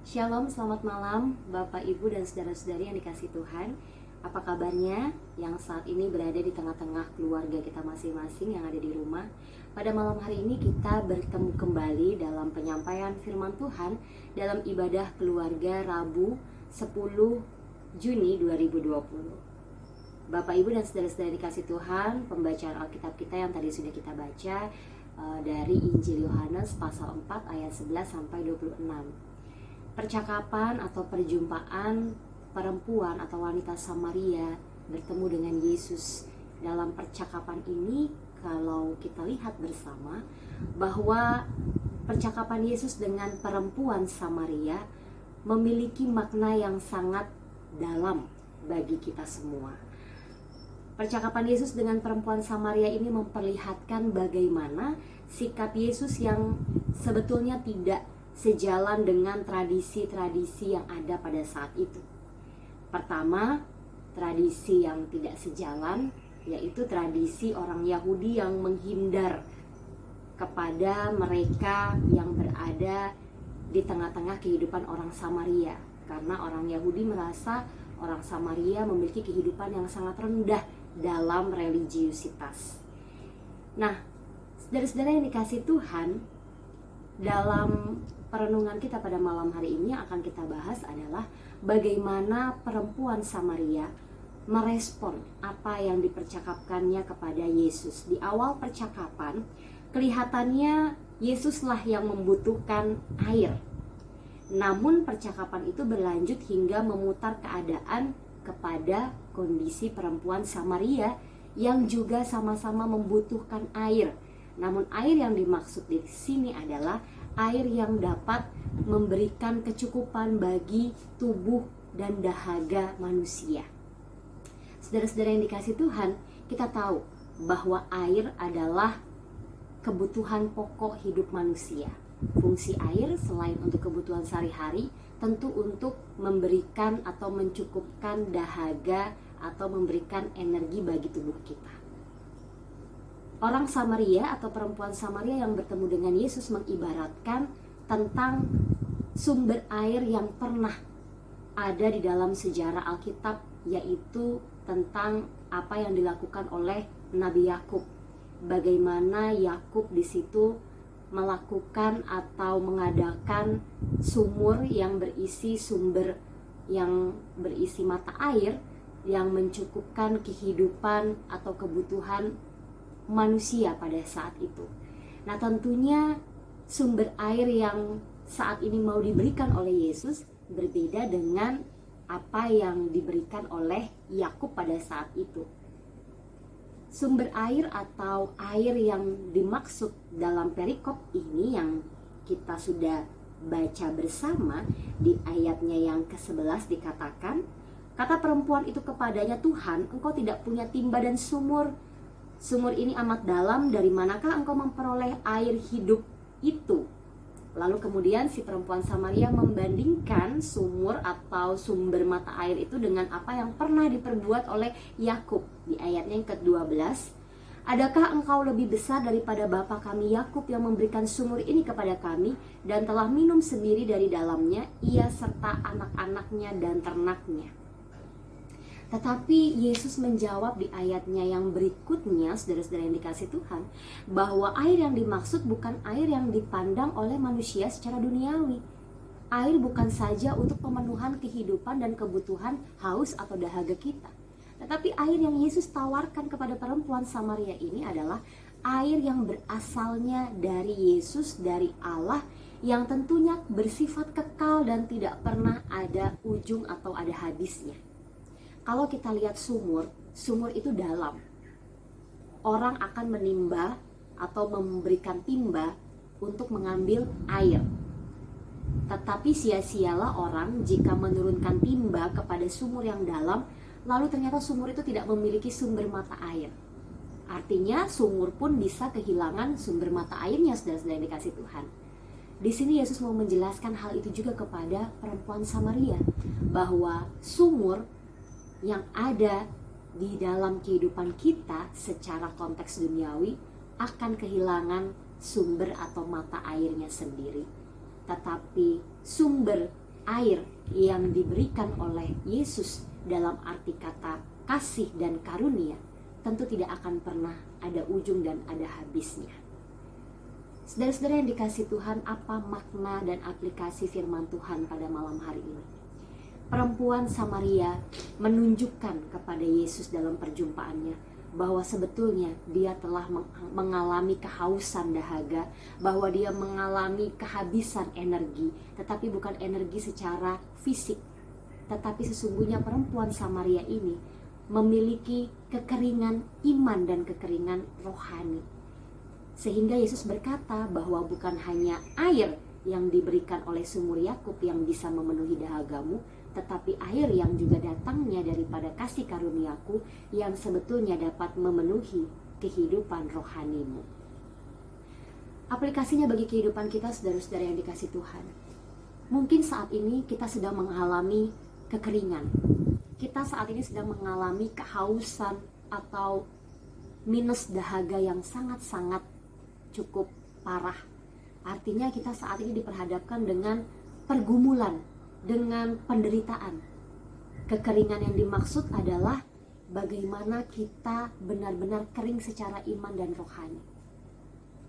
Shalom, selamat malam Bapak, Ibu, dan saudara-saudari yang dikasihi Tuhan. Apa kabarnya yang saat ini berada di tengah-tengah keluarga kita masing-masing yang ada di rumah? Pada malam hari ini kita bertemu kembali dalam penyampaian firman Tuhan dalam ibadah keluarga Rabu 10 Juni 2020. Bapak, Ibu, dan saudara-saudari dikasihi Tuhan, pembacaan Alkitab kita yang tadi sudah kita baca dari Injil Yohanes pasal 4 ayat 11 sampai 26. Percakapan atau perjumpaan perempuan atau wanita Samaria bertemu dengan Yesus. Dalam percakapan ini, kalau kita lihat bersama bahwa percakapan Yesus dengan perempuan Samaria memiliki makna yang sangat dalam bagi kita semua. Percakapan Yesus dengan perempuan Samaria ini memperlihatkan bagaimana sikap Yesus yang sebetulnya tidak sejalan dengan tradisi-tradisi yang ada pada saat itu. Pertama, tradisi yang tidak sejalan yaitu tradisi orang Yahudi yang menghindar kepada mereka yang berada di tengah-tengah kehidupan orang Samaria, karena orang Yahudi merasa orang Samaria memiliki kehidupan yang sangat rendah dalam religiusitas. Nah, saudara-saudara yang dikasihi Tuhan, dalam perenungan kita pada malam hari ini yang akan kita bahas adalah bagaimana perempuan Samaria merespon apa yang dipercakapkannya kepada Yesus. Di awal percakapan, kelihatannya Yesuslah yang membutuhkan air. Namun percakapan itu berlanjut hingga memutar keadaan kepada kondisi perempuan Samaria yang juga sama-sama membutuhkan air. Namun air yang dimaksud di sini adalah air yang dapat memberikan kecukupan bagi tubuh dan dahaga manusia. Saudara-saudara yang dikasihi Tuhan, kita tahu bahwa air adalah kebutuhan pokok hidup manusia. Fungsi air selain untuk kebutuhan sehari-hari, tentu untuk memberikan atau mencukupkan dahaga atau memberikan energi bagi tubuh kita. Orang Samaria atau perempuan Samaria yang bertemu dengan Yesus mengibaratkan tentang sumber air yang pernah ada di dalam sejarah Alkitab, yaitu tentang apa yang dilakukan oleh Nabi Yakub. Bagaimana Yakub di situ melakukan atau mengadakan sumur yang berisi sumber yang berisi mata air yang mencukupkan kehidupan atau kebutuhan manusia pada saat itu. Nah, tentunya sumber air yang saat ini mau diberikan oleh Yesus berbeda dengan apa yang diberikan oleh Yakub pada saat itu. Sumber air atau air yang dimaksud dalam perikop ini yang kita sudah baca bersama di ayatnya yang ke-11 dikatakan, kata perempuan itu kepadanya, Tuhan, engkau tidak punya timba dan sumur. Sumur ini amat dalam, dari manakah engkau memperoleh air hidup itu? Lalu kemudian si perempuan Samaria membandingkan sumur atau sumber mata air itu dengan apa yang pernah diperbuat oleh Yakub. Di ayatnya yang ke-12, adakah engkau lebih besar daripada bapa kami Yakub yang memberikan sumur ini kepada kami dan telah minum sendiri dari dalamnya, ia serta anak-anaknya dan ternaknya? Tetapi Yesus menjawab di ayatnya yang berikutnya, saudara-saudara yang dikasihi Tuhan, bahwa air yang dimaksud bukan air yang dipandang oleh manusia secara duniawi. Air bukan saja untuk pemenuhan kehidupan dan kebutuhan haus atau dahaga kita. Tetapi air yang Yesus tawarkan kepada perempuan Samaria ini adalah air yang berasalnya dari Yesus, dari Allah, yang tentunya bersifat kekal dan tidak pernah ada ujung atau ada habisnya. Kalau kita lihat sumur itu dalam. Orang akan menimba atau memberikan timba untuk mengambil air. Tetapi sia-sialah orang jika menurunkan timba kepada sumur yang dalam, lalu ternyata sumur itu tidak memiliki sumber mata air. Artinya sumur pun bisa kehilangan sumber mata airnya, saudara-saudara yang dikasihi Tuhan. Di sini Yesus mau menjelaskan hal itu juga kepada perempuan Samaria, bahwa sumur yang ada di dalam kehidupan kita secara konteks duniawi akan kehilangan sumber atau mata airnya sendiri. Tetapi sumber air yang diberikan oleh Yesus dalam arti kata kasih dan karunia tentu tidak akan pernah ada ujung dan ada habisnya. Saudara-saudara yang dikasihi Tuhan, apa makna dan aplikasi firman Tuhan pada malam hari ini? Perempuan Samaria menunjukkan kepada Yesus dalam perjumpaannya bahwa sebetulnya dia telah mengalami kehausan dahaga, bahwa dia mengalami kehabisan energi, tetapi bukan energi secara fisik, tetapi sesungguhnya perempuan Samaria ini memiliki kekeringan iman dan kekeringan rohani. Sehingga Yesus berkata bahwa bukan hanya air yang diberikan oleh sumur Yakub yang bisa memenuhi dahagamu, tetapi air yang juga datangnya daripada kasih karuniaku yang sebetulnya dapat memenuhi kehidupan rohanimu. Aplikasinya bagi kehidupan kita, saudara-saudara yang dikasihi Tuhan. Mungkin saat ini kita sedang mengalami kekeringan. Kita saat ini sedang mengalami kehausan atau minus dahaga yang sangat-sangat cukup parah. Artinya kita saat ini diperhadapkan dengan pergumulan, dengan penderitaan. Kekeringan yang dimaksud adalah bagaimana kita benar-benar kering secara iman dan rohani.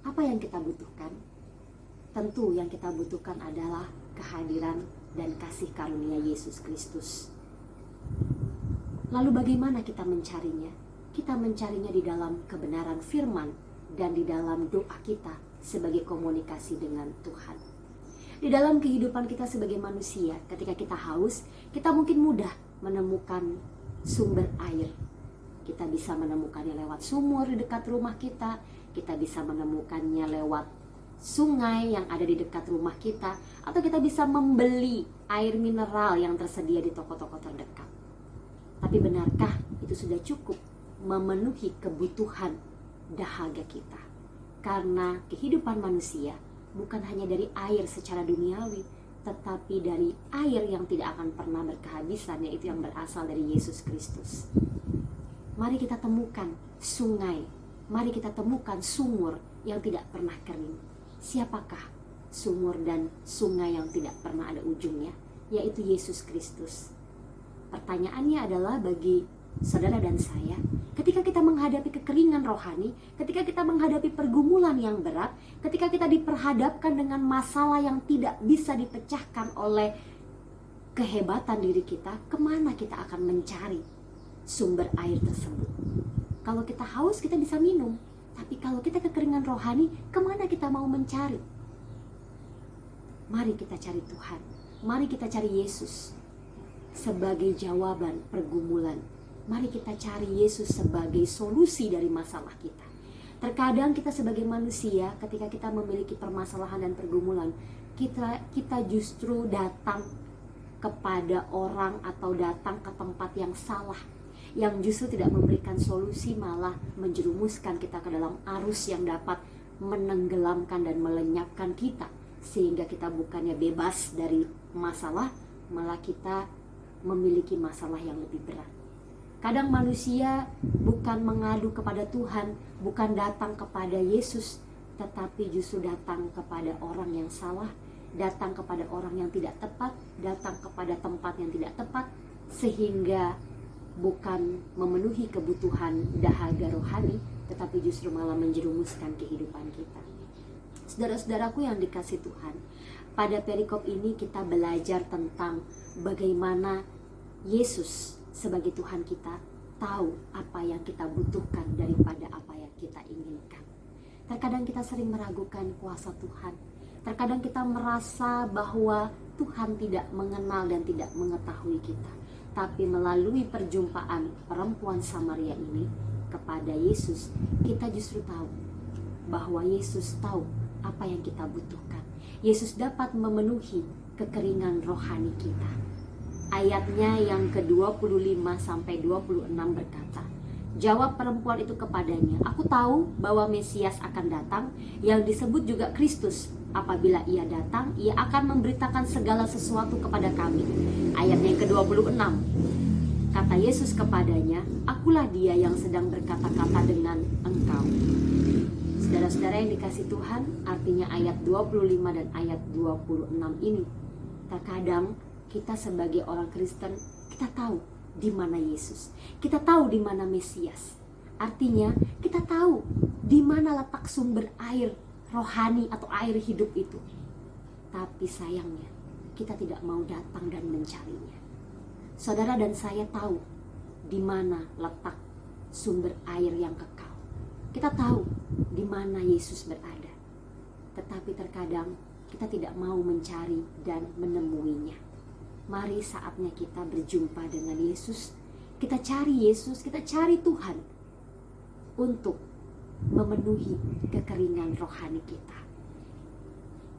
Apa yang kita butuhkan? Tentu yang kita butuhkan adalah kehadiran dan kasih karunia Yesus Kristus. Lalu bagaimana kita mencarinya? Kita mencarinya di dalam kebenaran firman dan di dalam doa kita sebagai komunikasi dengan Tuhan. Di dalam kehidupan kita sebagai manusia, ketika kita haus, kita mungkin mudah menemukan sumber air. Kita bisa menemukannya lewat sumur di dekat rumah kita, kita bisa menemukannya lewat sungai yang ada di dekat rumah kita, atau kita bisa membeli air mineral yang tersedia di toko-toko terdekat. Tapi benarkah itu sudah cukup memenuhi kebutuhan dahaga kita? Karena kehidupan manusia bukan hanya dari air secara duniawi, tetapi dari air yang tidak akan pernah berkehabisan, yaitu yang berasal dari Yesus Kristus. Mari kita temukan sungai, mari kita temukan sumur yang tidak pernah kering. Siapakah sumur dan sungai yang tidak pernah ada ujungnya? Yaitu Yesus Kristus. Pertanyaannya adalah bagi saudara dan saya, ketika kita menghadapi kekeringan rohani, ketika kita menghadapi pergumulan yang berat, ketika kita diperhadapkan dengan masalah yang tidak bisa dipecahkan oleh kehebatan diri kita, kemana kita akan mencari sumber air tersebut? Kalau kita haus, kita bisa minum. Tapi kalau kita kekeringan rohani, kemana kita mau mencari? Mari kita cari Tuhan. Mari kita cari Yesus sebagai jawaban pergumulan. Mari kita cari Yesus sebagai solusi dari masalah kita. Terkadang kita sebagai manusia, ketika kita memiliki permasalahan dan pergumulan, kita justru datang kepada orang atau datang ke tempat yang salah, yang justru tidak memberikan solusi, malah menjerumuskan kita ke dalam arus yang dapat menenggelamkan dan melenyapkan kita, sehingga kita bukannya bebas dari masalah, malah kita memiliki masalah yang lebih berat. Kadang manusia bukan mengadu kepada Tuhan, bukan datang kepada Yesus, tetapi justru datang kepada orang yang salah, datang kepada orang yang tidak tepat, datang kepada tempat yang tidak tepat, sehingga bukan memenuhi kebutuhan dahaga rohani, tetapi justru malah menjerumuskan kehidupan kita. Saudara-saudaraku yang dikasihi Tuhan, pada perikop ini kita belajar tentang bagaimana Yesus sebagai Tuhan kita tahu apa yang kita butuhkan daripada apa yang kita inginkan. Terkadang kita sering meragukan kuasa Tuhan. Terkadang kita merasa bahwa Tuhan tidak mengenal dan tidak mengetahui kita. Tapi melalui perjumpaan perempuan Samaria ini kepada Yesus, kita justru tahu bahwa Yesus tahu apa yang kita butuhkan. Yesus dapat memenuhi kekeringan rohani kita. Ayatnya yang ke-25 sampai 26 berkata, jawab perempuan itu kepadanya, aku tahu bahwa Mesias akan datang, yang disebut juga Kristus. Apabila ia datang, ia akan memberitakan segala sesuatu kepada kami. Ayatnya yang ke-26, kata Yesus kepadanya, akulah dia yang sedang berkata-kata dengan engkau. Saudara-saudara yang dikasihi Tuhan, artinya ayat 25 dan ayat 26 ini terkadang kita sebagai orang Kristen, kita tahu di mana Yesus, kita tahu di mana Mesias. Artinya kita tahu di mana letak sumber air rohani atau air hidup itu. Tapi sayangnya kita tidak mau datang dan mencarinya. Saudara dan saya tahu di mana letak sumber air yang kekal. Kita tahu di mana Yesus berada. Tetapi terkadang kita tidak mau mencari dan menemuinya. Mari saatnya kita berjumpa dengan Yesus. Kita cari Yesus, kita cari Tuhan untuk memenuhi kekeringan rohani kita.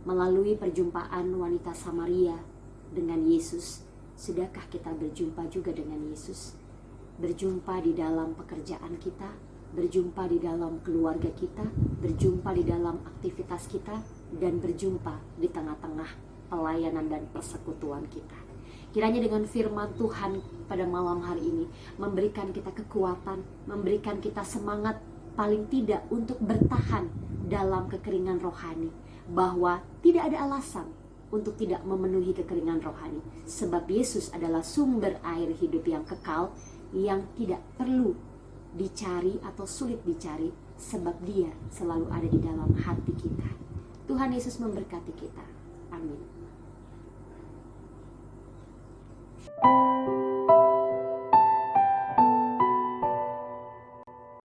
Melalui perjumpaan wanita Samaria dengan Yesus, sudahkah kita berjumpa juga dengan Yesus? Berjumpa di dalam pekerjaan kita, berjumpa di dalam keluarga kita, berjumpa di dalam aktivitas kita, dan berjumpa di tengah-tengah pelayanan dan persekutuan kita. Kiranya dengan firman Tuhan pada malam hari ini memberikan kita kekuatan, memberikan kita semangat paling tidak untuk bertahan dalam kekeringan rohani, bahwa tidak ada alasan untuk tidak memenuhi kekeringan rohani, sebab Yesus adalah sumber air hidup yang kekal, yang tidak perlu dicari atau sulit dicari, sebab Dia selalu ada di dalam hati kita. Tuhan Yesus memberkati kita. Amin.